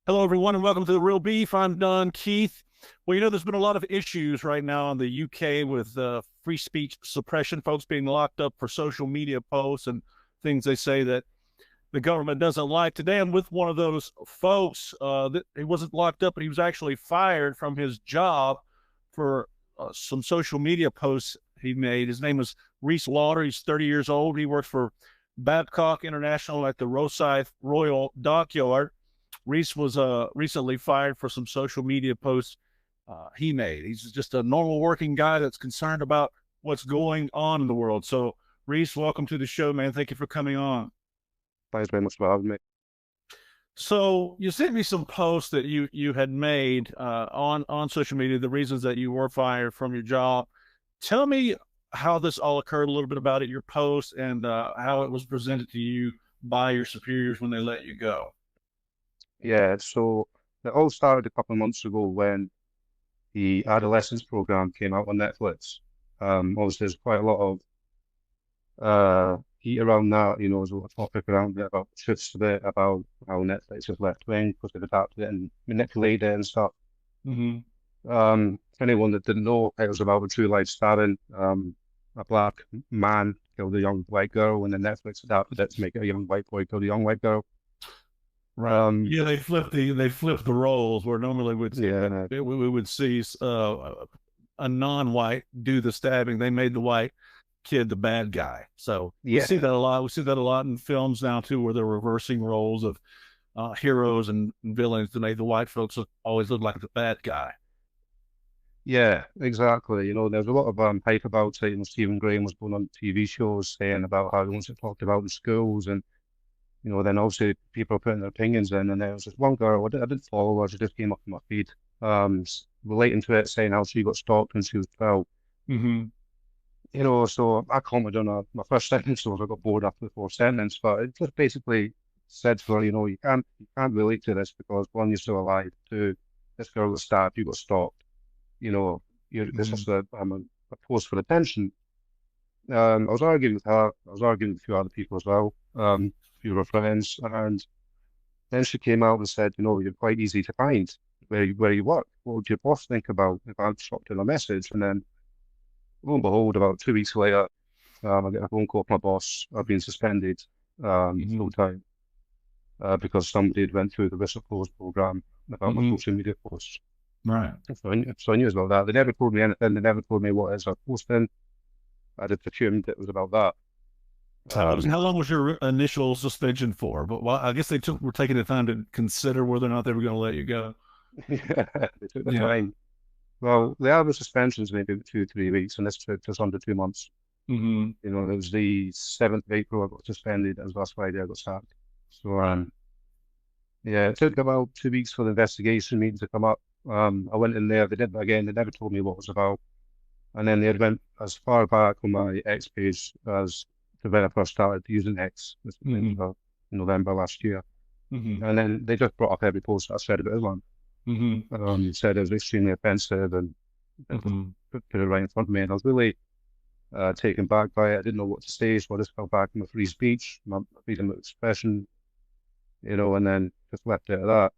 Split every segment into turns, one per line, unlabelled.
Hello, everyone, and welcome to The Real Beef. I'm Don Keith. Well, there's been a lot of issues right now in the UK with free speech suppression, folks being locked up for social media posts and things they say that the government doesn't like. Today, I'm with one of those folks. He wasn't locked up, but he was actually fired from his job for some social media posts he made. His name is Reese Lauder. He's 30 years old. He works for Babcock International at the Rosyth Royal Dockyard. Reese was recently fired for some social media posts he made. He's just a normal working guy that's concerned about what's going on in the world. So, Reese, welcome to the show, man. Thank you for coming on.
Thanks very much for having me.
So, you sent me some posts that you had made on social media, the reasons that you were fired from your job. Tell me how this all occurred, a little bit about it, your post, and how it was presented to you by your superiors when they let you go.
Yeah, so it all started a couple of months ago when the Adolescence program came out on Netflix. Obviously, there's quite a lot of heat around that. There's a lot of topic around it about truths of it, about how Netflix is left wing because they've adapted it and manipulated it and stuff.
Mm-hmm.
For anyone that didn't know, it was about a true life stabbing. A black man killed a young white girl, and then Netflix adapted it to make it a young white boy kill a young white girl.
Right.
Um,
Yeah, they flip the roles where normally
yeah,
we would see a non-white do the stabbing. They made the white kid the bad guy. So we see
yeah.
that a lot. We see that a lot in films now too, where they're reversing roles of heroes and villains to make the white folks always look like the bad guy.
Yeah, exactly. There's a lot of hype about it. Stephen Graham was going on TV shows saying about how he wants it talked about in schools, and then obviously people are putting their opinions in. And there was this one girl, I didn't follow her, she just came up on my feed, relating to it, saying how she got stalked when she was 12.
Mm-hmm.
So I commented on her. My first sentence was I got bored after the fourth sentence, but it just basically said to her, you can't relate to this because one, you're still alive. Two, this girl got stabbed, you got stalked. you know, this
Mm-hmm.
is a post for attention. I was arguing with her. I was arguing with a few other people as well, a few of her friends, and then she came out and said, you're quite easy to find where you work. What would your boss think about if I dropped in a message? And then, lo and behold, about 2 weeks later, I get a phone call from my boss. I've been suspended
Mm-hmm.
full time because somebody had went through the whistleblowers program about my
Mm-hmm.
social media posts.
Right.
So I knew about that. They never told me anything. They never told me what is a posting. I just assumed it was about that.
How long was your initial suspension for? But well, I guess were taking the time to consider whether or not they were going to let you go.
They took the
Yeah.
time. Well, the average suspension is maybe 2, 3 weeks, and this took just under 2 months.
Mm-hmm.
It was the 7th of April I got suspended. It was last Friday I got sacked. So, yeah, it took about 2 weeks for the investigation meeting to come up. I went in there. They did again. They never told me what it was about. And then they had went as far back on my X page as to when I first started using X, which was
Mm-hmm.
in November last year.
Mm-hmm.
And then they just brought up every post I said about Islam.
Mm-hmm.
Said it was extremely offensive and
Mm-hmm.
put it right in front of me. And I was really taken back by it. I didn't know what to say, so I just fell back on my free speech, my freedom of expression, and then just left it at that.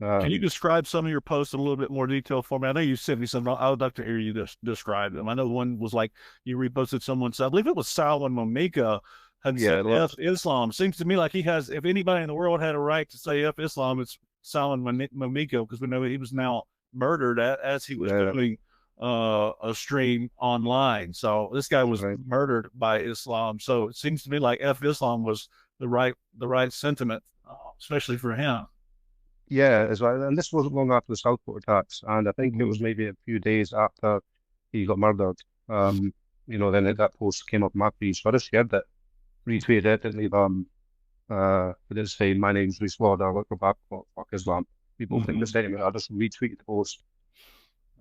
Can you
Um,
describe some of your posts in a little bit more detail for me? I know you sent me some. I would like to hear you describe them. I know one was like you reposted someone's. I believe it was Salman Momika had
yeah,
said F Islam. Seems to me like he has. If anybody in the world had a right to say F Islam, it's Salman Momika because we know he was now murdered as he was
yeah,
doing a stream online. So this guy was
right.
murdered by Islam. So it seems to me like F Islam was the right sentiment, especially for him.
Yeah, as well. And this wasn't long after the Southport attacks, and I think it
Mm-hmm.
was maybe a few days after he got murdered. Then that post came up on my feed, so I just shared it, retweeted it, didn't leave I didn't say my name's Reese Ward, I work for back fuck Islam. People think the
Mm-hmm.
same. I just retweeted the post,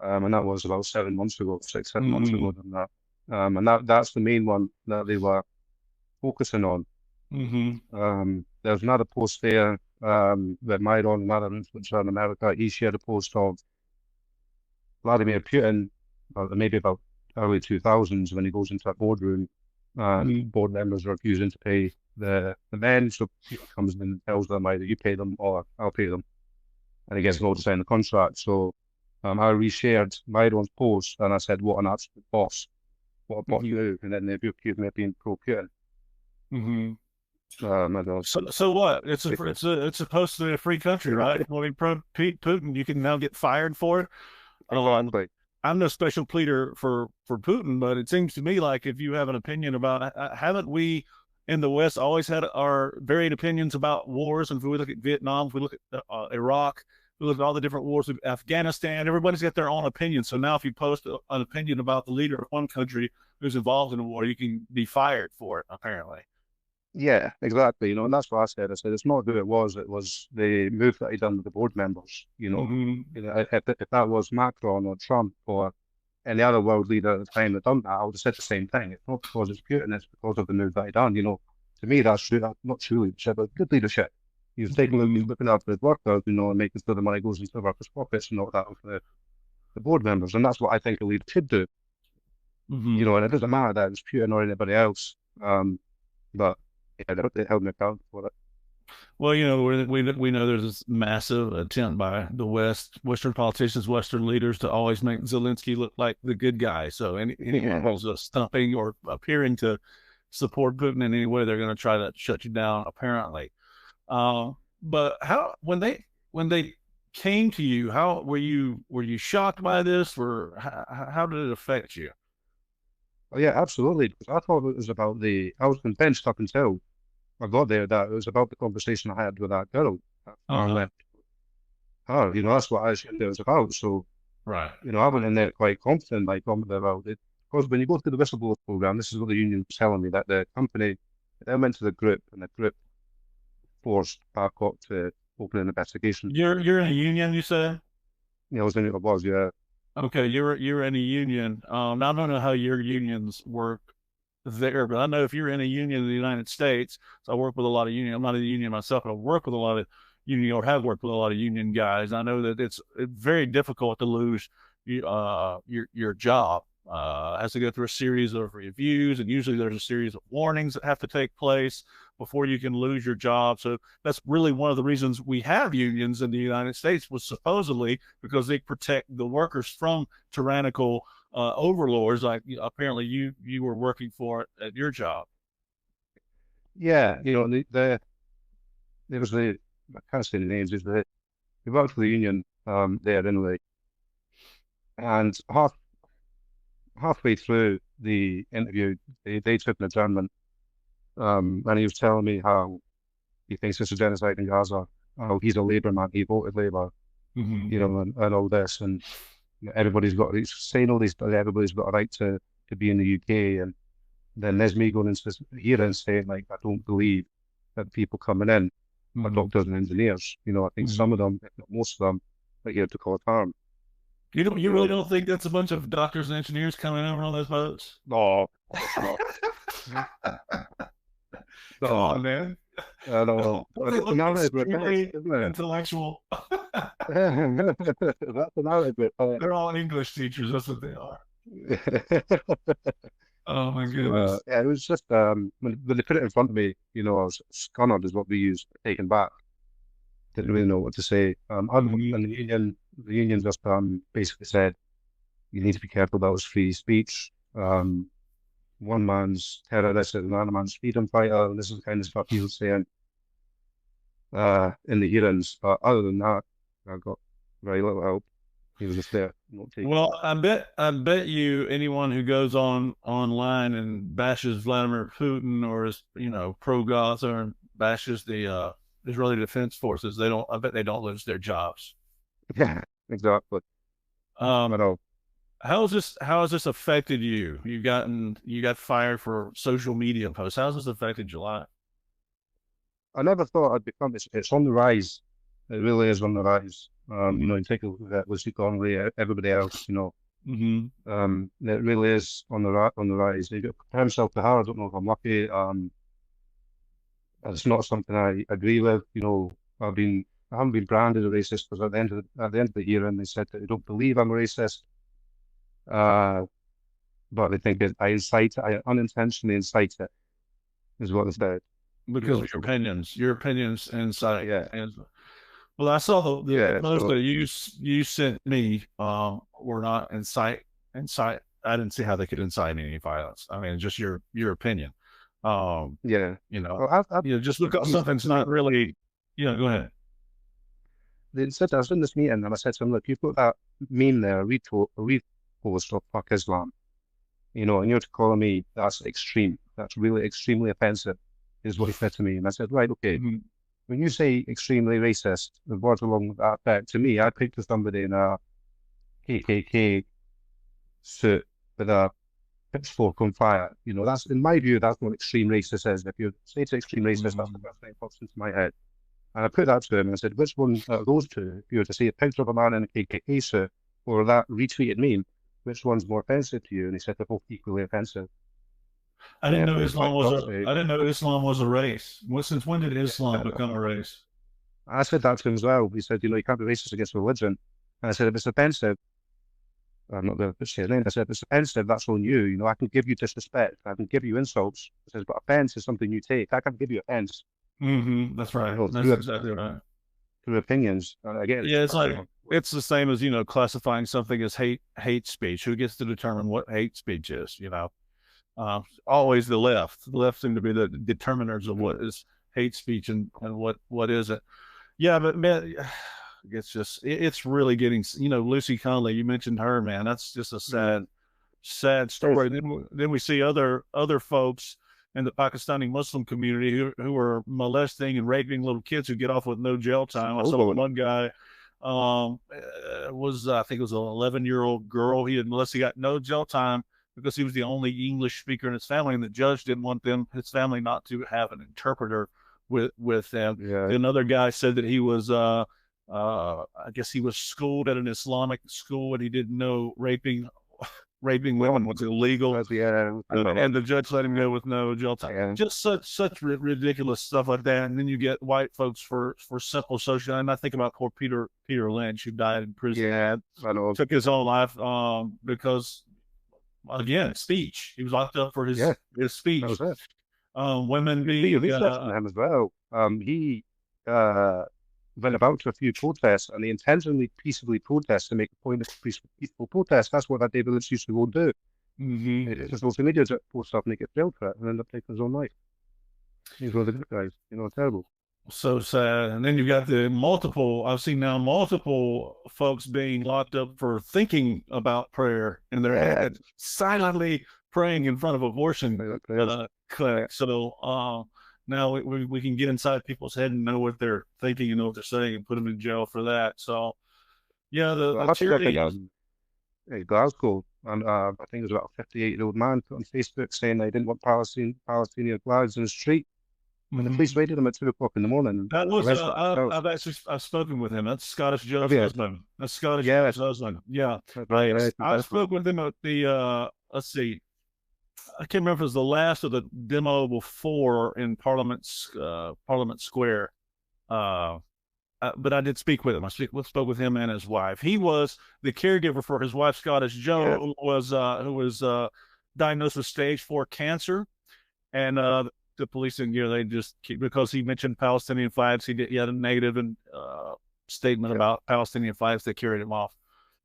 and that was about 7 months ago, 6, 7 months
Mm-hmm.
ago than that. And that's the main one that they were focusing on.
Mm-hmm.
There's another post there that Myron, another influencer in America, he shared a post of Vladimir Putin, maybe about early 2000s, when he goes into a boardroom and
Mm-hmm.
board members are refusing to pay the men. So Putin comes in and tells them either you pay them or I'll pay them. and he gets no to sign the contract. So I reshared Myron's post, and I said, "What an absolute boss! What a boss move!" And then they accused me of being pro-Putin.
Mm-hmm.
I don't
So what? It's supposed to be a free country, right? I mean, Putin, you can now get fired for it.
exactly.
I'm no special pleader for Putin, but it seems to me like if you have an opinion about, haven't we in the West always had our varied opinions about wars? And if we look at Vietnam, if we look at Iraq, if we look at all the different wars of Afghanistan, everybody's got their own opinion. So now if you post an opinion about the leader of one country who's involved in a war, you can be fired for it, apparently.
Yeah, exactly. You know, and that's what I said. I said it's not who it was the move that he done with the board members.
Mm-hmm.
If that was Macron or Trump or any other world leader at the time that done that, I would have said the same thing. It's not because it's Putin, it's because of the move that he done. To me, that's true. That's not true leadership, but good leadership. He's looking after his workers, and making sure the money goes into the workers' pockets and not that of the board members. And that's what I think a leader should do.
Mm-hmm.
And it doesn't matter that it's Putin or anybody else. But yeah, they held me accountable for it.
Well, we know there's this massive attempt by the Western politicians, Western leaders to always make Zelensky look like the good guy. So anyone who's stumping or appearing to support Putin in any way, they're going to try to shut you down, apparently. But when they came to you, how were you shocked by this, or how did it affect you?
Oh yeah, absolutely. Because I thought it was about I was convinced up until I got there that it was about the conversation I had with that girl. And
Uh-huh.
that's what I assumed it was about. So,
Right.
I went in there quite confident, like, about it. Because when you go through the whistleblower program, this is what the union was telling me, that the company, they went to the group, and the group forced Babcock to open an investigation.
You're in a union, you said?
I was in it, I was, yeah.
Okay, you're in a union. Now I don't know how your unions work there, but I know if you're in a union in the United States, so I work with a lot of union. I'm not in a union myself, but I work with a lot of union or have worked with a lot of union guys. I know that it's very difficult to lose your job. It has to go through a series of reviews, and usually there's a series of warnings that have to take place before you can lose your job. So that's really one of the reasons we have unions in the United States, was supposedly because they protect the workers from tyrannical overlords, like apparently you were working for at your job.
Yeah, there was I can't say the names, is the we worked for the union there anyway. And halfway through the interview, they took an adjournment, and he was telling me how he thinks this is genocide in Gaza, how he's a Labour man, he voted Labour,
Mm-hmm.
and all this, and everybody's got, he's saying all these, everybody's got a right to be in the UK, and then there's me going into here and saying, like, I don't believe that people coming in are
Mm-hmm.
doctors and engineers. I think
Mm-hmm.
some of them, if not most of them, are here to cause harm.
You really don't think that's a bunch of doctors and engineers coming over on those boats?
No, it's not.
Come
No,
on, man.
no.
They
That's
look
another bit,
extremely
isn't it?
intellectual.
That's another bit.
They're all English teachers. That's what they are. Oh my goodness.
Yeah, it was just when they put it in front of me, I was scunnered, is what we use, taken back. Didn't really know what to say.
Mhm.
And the union just basically said you need to be careful. That was free speech. One man's terrorist and another man's freedom fighter. And this is the kind of stuff he was saying in the hearings. But other than that, I got very little help. He was just there, not taking.
Well, I bet you anyone who goes online and bashes Vladimir Putin or is pro Gaza and bashes the Israeli Defense Forces, I bet they don't lose their jobs.
Yeah, exactly. I
Um,
know.
how has this affected you? You got fired for social media posts. How's this affected your life?
I never thought I'd become. It's on the rise. It really is on the rise.
Mm-hmm.
You take a look at Lucy Conley, everybody else.
Mm-hmm.
It really is on the rise. You got to compare himself to her. I don't know if I'm lucky. It's not something I agree with. I haven't been branded a racist because at the end of the hearing, they said that they don't believe I'm a racist. But they think that I unintentionally incite it, is what they said.
Because of your opinions inside.
Yeah,
And Well, I saw the
Yeah,
post
so
that you sent me. Were not incite. I didn't see how they could incite any violence. I mean, just your opinion. Um,
yeah.
you know,
Well,
just because
we
something's
said
not really. Go ahead.
they said I was in this meeting and I said to them, look, you've got that meme there, a repost of fuck Islam, and you're calling me that's extreme. That's really extremely offensive, is what he said to me. And I said, right, okay.
Mhm.
When you say extremely racist, the words along that effect, to me, I picture somebody in a KKK suit with a pitchfork on fire. That's in my view, that's what extreme racist is. If you say it's extreme racist, that's the
Mhm.
first thing that pops into my head. And I put that to him and I said, which one out of those two, if you were to see a picture of a man in a KKK suit or that retweeted meme, which one's more offensive to you? And he said they're both equally offensive.
I didn't know
It was quite tough.
I didn't know Islam was a race. Since when did Islam
Yeah.
become a race?
I said that to him as well. He said, you can't be racist against religion. And I said, if it's offensive, I'm not going to say his name. I said, if it's offensive, that's on you. I can give you disrespect. I can give you insults. I said, but offense is something you take. I can give you offense,
That's right. That's
through,
exactly right.
through opinions. And again, it's
Yeah, it's like
personal.
it's the same as classifying something as hate speech. Who gets to determine what hate speech is? Always the left. The left seem to be the determiners of what is hate speech and what isn't. Yeah, but man, it's really getting. Lucy Conley. You mentioned her, man. That's just a sad story. Then we see other folks in the Pakistani Muslim community who are molesting and raping little kids who get off with no jail time. I saw one guy was I think it was an 11-year-old girl. He got no jail time because he was the only English speaker in his family, and the judge didn't want his family not to have an interpreter with them.
Yeah.
Another guy said that he was I guess he was schooled at an Islamic school and he didn't know raping women was illegal, and the judge let him go with no jail time.
Yeah.
Just such ridiculous stuff like that, and then you get white folks for simple social. And I think about poor Peter Lynch, who died in prison.
Yeah, I know.
Took his own life because again, speech. He was locked up for his speech.
That was it.
Women
He
being
on him as well. He went about to a few protests and they intentionally peacefully protest to make a point of peaceful protest. That's what that David Lynch used to go and do. It's just social media that post stuff and they get jailed for it and end up taking his own life. He's one of the good guys, terrible.
So sad. And then you've got I've seen now multiple folks being locked up for thinking about prayer in their head, silently praying in front of abortion clinic. So now we can get inside people's head and know what they're thinking and know what they're saying and put them in jail for that. So, yeah, the tyranny.
In Glasgow, and I think it was about a 58-year-old man put on Facebook saying they didn't want Palestinian flags in the street. And the police raided him at 2 o'clock in the morning.
That was I've spoken with him. That's Scottish Joe's husband. That's Scottish Joe's husband. Yeah,
right.
I spoke with him at the let's see, I can't remember if it was the last of the demo before in Parliament Square. But I did speak with him. I spoke with him and his wife. He was the caregiver for his wife, Scottish Joe, who was diagnosed with stage 4 cancer, and the police and they just because he mentioned Palestinian flags, he had a negative statement about Palestinian flags. They carried him off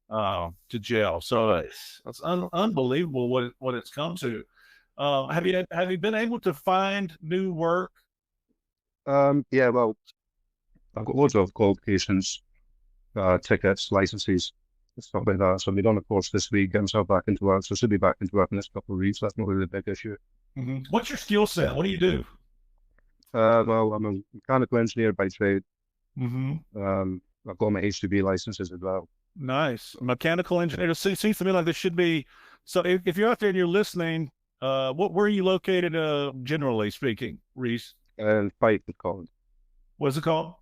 to jail. So it's unbelievable what it's come to. Have you been able to find new work?
Yeah, well, I've got loads of qualifications, tickets, licenses, stuff like that. So I've done a course this week, get myself back into work. So I should be back into work in this couple of weeks. That's not really a big issue.
What's your skill set? What do you do?
Well, I'm a mechanical engineer by trade.
I've
got my HGV licenses as well.
Nice. Mechanical engineer. It seems to me like this should be. So if you're out there and you're listening, where are you located, generally speaking, Reese?
Fife, it's called.
What's it called?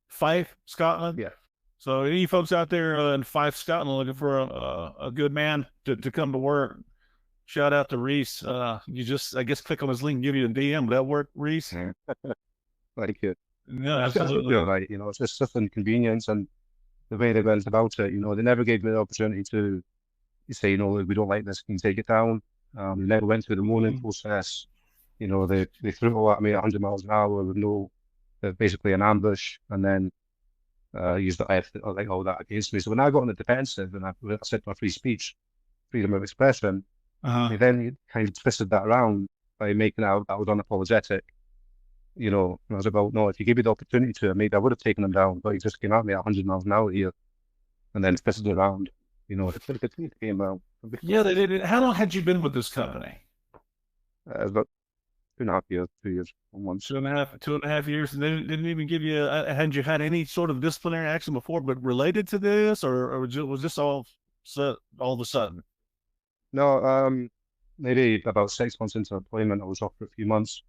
Fife,
Scotland?
Yeah.
So any folks out there in Fife, Scotland looking for a good man to come to work, shout out to Reese. You just, I guess, click on his link and give you a DM. Would that work, Reese?
Thank you.
Yeah, absolutely.
Right. It's just such inconvenience and the way they went about it. They never gave me the opportunity to say, we don't like this, can you take it down? They never went through the mourning process. They threw it at me 100 miles an hour with no basically an ambush, and then used like all that against me. So when I got on the defensive and I said my free speech, freedom of expression,
Uh-huh.
they then kind of twisted that around by making out that I was unapologetic. You know, and I was about, no, if you gave me the opportunity to, maybe I would have taken them down, but he just came at me at 100 miles an hour here and then twisted it around. You know, it came out.
Yeah, they did. How long had you been with this company?
About 2.5 years, 2 years, 1 month.
2.5 years, and they didn't even give you. Had you had any sort of disciplinary action before, but related to this, or was this all of a sudden?
No, maybe about 6 months into employment, I was off for a few months,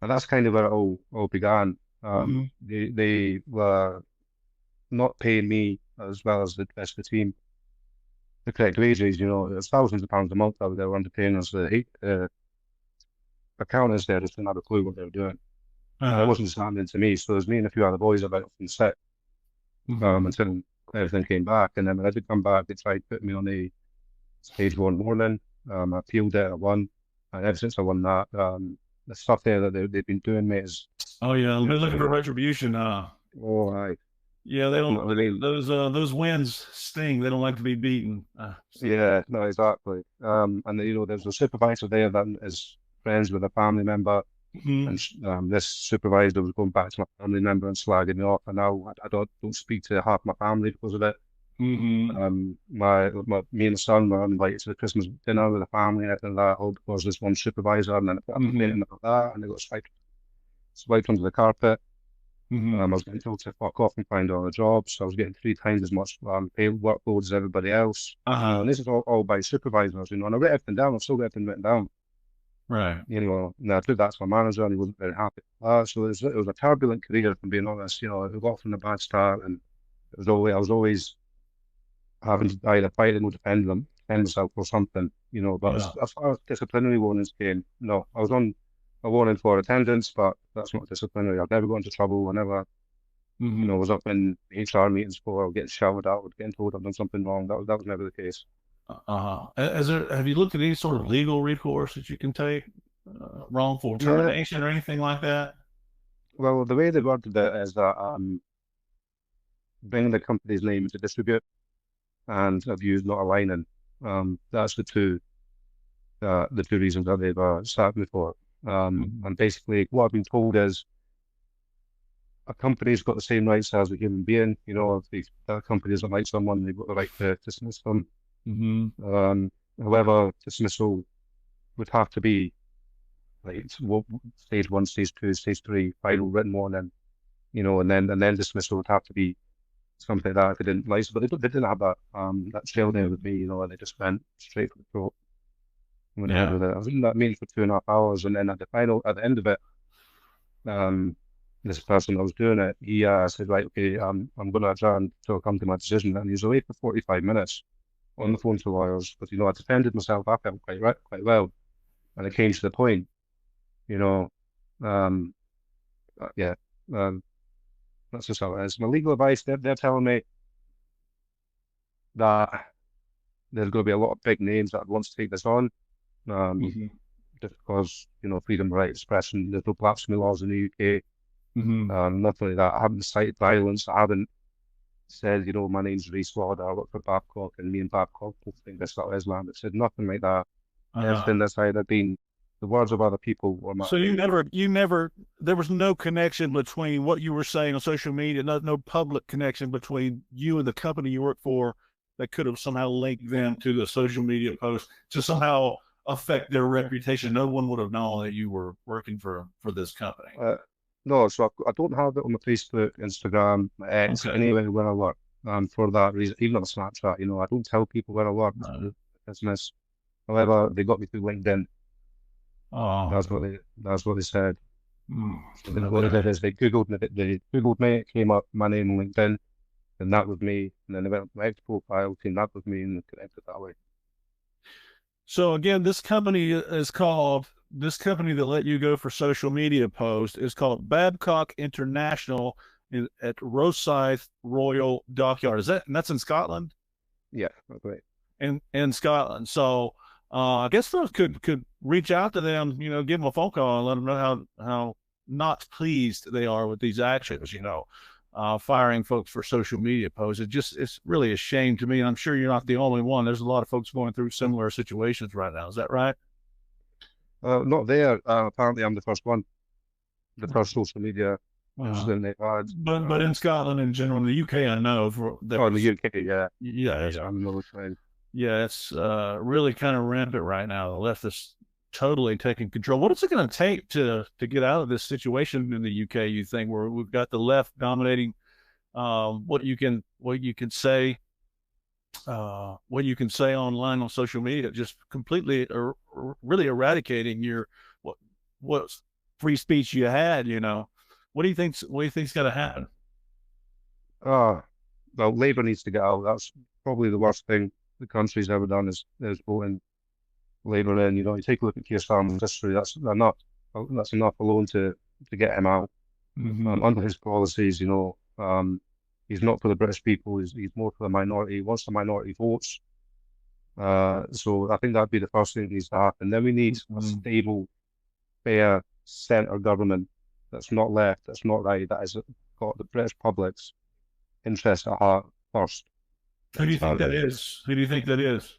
and that's kind of where it all began.
Mm-hmm.
They were not paying me as well as the rest of the team the correct wages. You know, it was thousands of pounds a month that they were underpaying us. The accountants there just didn't have a clue what they were doing. And it
Uh-huh.
wasn't just happening to me. So there's me and a few other boys about from sick
Mm-hmm.
until everything came back. And then when I did come back, they tried putting me on the stage one warning. I appealed it, I won. And ever since I won that, the stuff there that they've been doing, mate, is
Oh yeah, they're
it's
looking for retribution.
oh, I
Yeah, they don't.
definitely,
Those wins sting. They don't like to be beaten.
yeah, no, exactly. And you know, there's a supervisor there that is friends with a family member,
Mm-hmm.
and this supervisor was going back to my family member and slagging me off, and now I don't speak to half my family because of it.
Mm-hmm.
Me and the son were invited to the Christmas dinner with the family and everything like that, all because this one supervisor, and then I put up
Mm-hmm.
complaining about that, and they got swiped under the carpet. I
Mm-hmm.
was getting told to fuck off and find other jobs. So I was getting 3 times as much pay workload as everybody else. You know,
Uh-huh.
and this is all by supervisors, you know, and I wrote everything down. I've still got everything written down.
Right.
You know, and I took that to my manager and he wasn't very happy. So it was a turbulent career, if I'm being honest. You know, it got off from a bad start and I was always having to either fight them or defend myself or something, you know. But
Yeah.
as far as disciplinary warnings came, no, I was on a warning for attendance, but that's not disciplinary. I've never got into trouble. I never, you know,
Mm-hmm.
was up in HR meetings for getting shouted at or getting told I've done something wrong. That was never the case.
Uh-huh. Have you looked at any sort of legal recourse that you can take, wrongful
Yeah,
termination or anything like that?
well, the way they worded it is that bringing the company's name to distribute and abuse not aligning. That's the two reasons that they've sacked me for.
Mhm.
And basically, what I've been told is a company's got the same rights as a human being. You know, if that company doesn't like someone, they've got the right to dismiss them.
Mhm.
Um, However, dismissal would have to be like stage one, stage two, stage three, final written warning. You know, and then dismissal would have to be something like that if they didn't like. But they didn't have that trail there with me. You know, and they just went straight for the throat and went ahead
Yeah.
with it. I was in that meeting for 2.5 hours, and then at the end of it, um, this person that was doing it, he said, right, okay, I'm going to adjourn till I come to my decision. And he was away for 45 minutes on the phone to lawyers, but, you know, I defended myself. I felt quite well. And it came to the point, you know, um, yeah, um, that's just how it is. My legal advice, they're telling me that there's going to be a lot of big names that want to take this on, um,
Mhm.
just because, you know, freedom of right of expression, there's no blasphemy laws in the UK.
Mhm.
Nothing like that. I haven't cited violence. I haven't said, you know, my name's Reese Ward, I work for Babcock, and me and Babcock both think this about Islam. It said nothing like that.
Uh,
Everything that's either been the words of other people or my
so there was no connection between what you were saying on social media, no public connection between you and the company you work for that could have somehow linked them to the social media post to somehow affect their reputation. No one would have known that you were working for this company.
uh, no, so I don't have it on my Facebook, Instagram, my X,
Okay.
anywhere where I work. For that reason, even on Snapchat, you know, I don't tell people where I work
Uh,
for the business. However, they got me through LinkedIn.
oh,
That's what they said. So what they
okay.
did is they Googled me, it came up my name on LinkedIn, and that was me. And then they went to my ex profile, seen that was me, and they connected that way.
So again, this company that let you go for social media posts is called Babcock International at Rosyth Royal Dockyard. And that's in Scotland?
Yeah, that's right.
In Scotland. So I guess those could reach out to them, give them a phone call and let them know how not pleased they are with these actions, firing folks for social media posts. It's really a shame to me. And I'm sure you're not the only one. There's a lot of folks going through similar situations right now. Is that right?
Not there. Apparently, I'm the first one, the first social media incident they've had.
But in Scotland in general, in the UK, I know
in the UK, yeah.
Yeah,
I'm the same.
Yeah, it's really kind of rampant right now. The left is totally taking control. What is it going to take to get out of this situation in the UK? You think, where we've got the left dominating what you can say, what you can say online on social media, just completely really eradicating your what free speech you had. What do you think's got to happen?
Well, Labour needs to get out. That's probably the worst thing the country's ever done is voting Labour in. You take a look at Keir Starmer's history. That's enough. That's enough alone to get him out. Under his policies, he's not for the British people. He's more for the minority. He wants the minority votes. So I think that'd be the first thing that needs to happen. Then we need a stable, fair centre government that's not left, that's not right, that has got the British public's interest at heart first.
Who do you think that is? Who do you think that is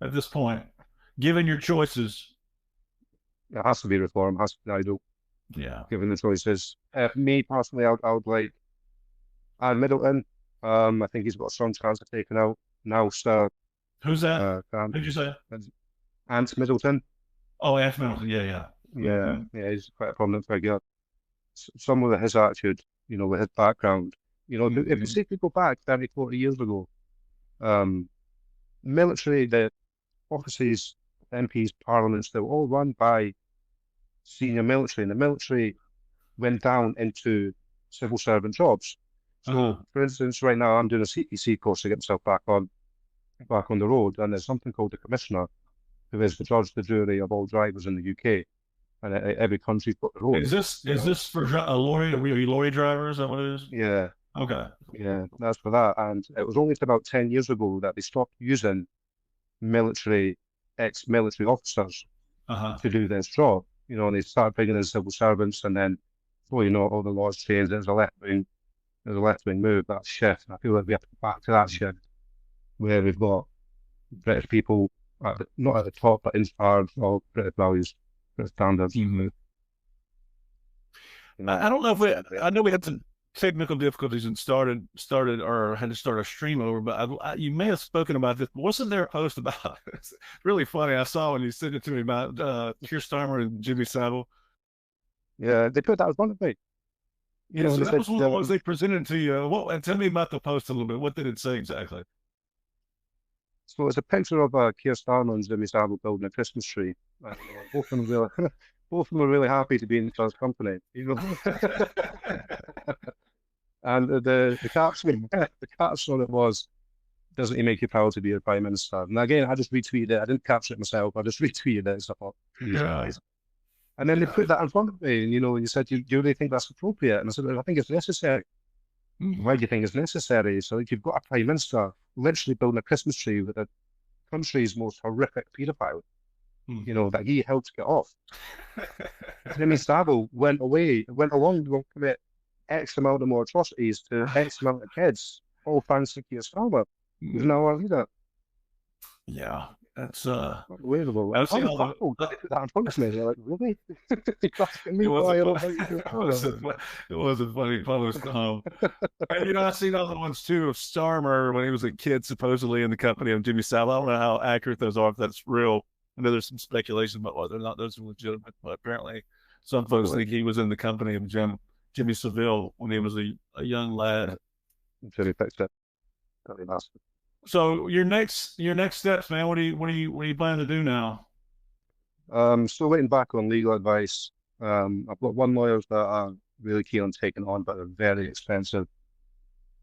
at this point? Given your choices.
It has to be Reform, has to be Nigel.
Yeah.
Given the choices. Me personally, I would like Anne Middleton. I think he's got a strong chance of taking out now, sir.
Who's that? Who'd you say?
Ant Middleton.
Oh, Ant Middleton. Yeah.
Yeah, he's quite a prominent figure. Someone with his attitude, with his background, if we go back 30, 40 years ago, military, the offices, MPs, parliaments, they were all run by senior military, and the military went down into civil servant jobs. So, for instance, right now I'm doing a CPC course to get myself back on the road, and there's something called the Commissioner, who is the judge, the jury of all drivers in the UK. And every country's got their own.
Is this for a lorry? Are you lorry driver? Is that what it is?
Yeah.
Okay.
Yeah, that's for that. And it was only about 10 years ago that they stopped using ex-military officers to do this job. And they started bringing in civil servants, and then, all the laws changed. There's a left-wing move, that shift. And I feel like we have to go back to that shift, where we've got British people, not at the top, but in charge of British values. Standards.
I don't know if I know we had some technical difficulties and started or had to start a stream over, but you may have spoken about this. Wasn't there a post about it's really funny? I saw when you sent it to me about Keir Starmer and Jimmy Savile.
Yeah, they put that in front of me.
So that was one of the ones they presented to you. And tell me about the post a little bit. What did it say exactly?
So it's a picture of Keir Starmer and Jimmy Savile building a Christmas tree. Both of them are really happy to be in each other's company. And the caption on it was, "Doesn't he make you proud to be a prime minister?" And again, I just retweeted it. I didn't capture it myself. I just retweeted it. So I thought, guys. And then they put that in front of me, and you said, "Do you really think that's appropriate?" And I said, "I think it's necessary." Why do you think it's necessary? So if you've got a prime minister literally building a Christmas tree with the country's most horrific paedophile, that he helped get off. Jimmy Savile went along to commit X amount of more atrocities to X amount of kids, all thanks to Keir Starmer, who's now our leader.
Yeah, that's
unbelievable.
It was a funny post. And I've seen other ones too of Starmer when he was a kid, supposedly in the company of Jimmy Savile. I don't know how accurate those are, if that's real. I know there's some speculation about whether or not those are legitimate, but apparently some folks think he was in the company of Jimmy Savile when he was a young lad.
Jimmy picked it.
So your next steps, man. What do you plan to do now?
Still waiting back on legal advice. I've got one lawyer that I'm really keen on taking on, but they're very expensive.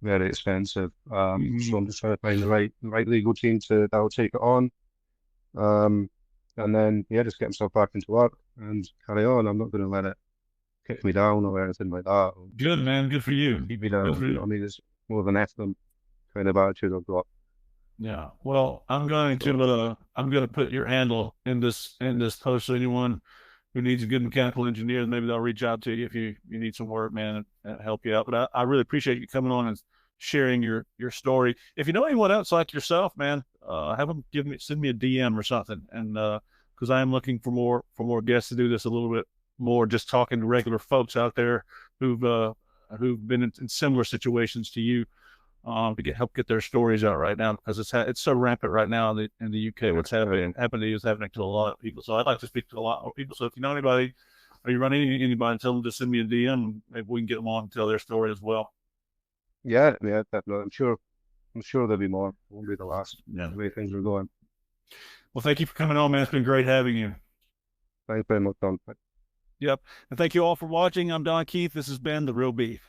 So I'm just trying to find the right legal team that will take it on. And then just get himself back into work and carry on. I'm not going to let it kick me down or anything like that.
Good, man. Good for you.
Keep me down. I mean, it's more of an them kind of attitude I've got.
Yeah. Well, I'm going to put your handle in this post so anyone who needs a good mechanical engineer, maybe they'll reach out to you if you need some work, man, and help you out. But I really appreciate you coming on and sharing your story. If you know anyone else like yourself, man, have them send me a DM or something, and because I am looking for more guests to do this a little bit more, just talking to regular folks out there who've been in similar situations to you, to help get their stories out right now, because it's so rampant right now in the UK. What's happening is happening to a lot of people. So I'd like to speak to a lot more people. So if you know anybody, or you run into anybody, tell them to send me a DM. Maybe we can get them on and tell their story as well.
Yeah, yeah, definitely. I'm sure there'll be more. It won't be the last.
Yeah.
The way things are going.
Well, thank you for coming on, man. It's been great having you.
Thanks very much, Don.
Yep. And thank you all for watching. I'm Don Keith. This has been The Real Beef.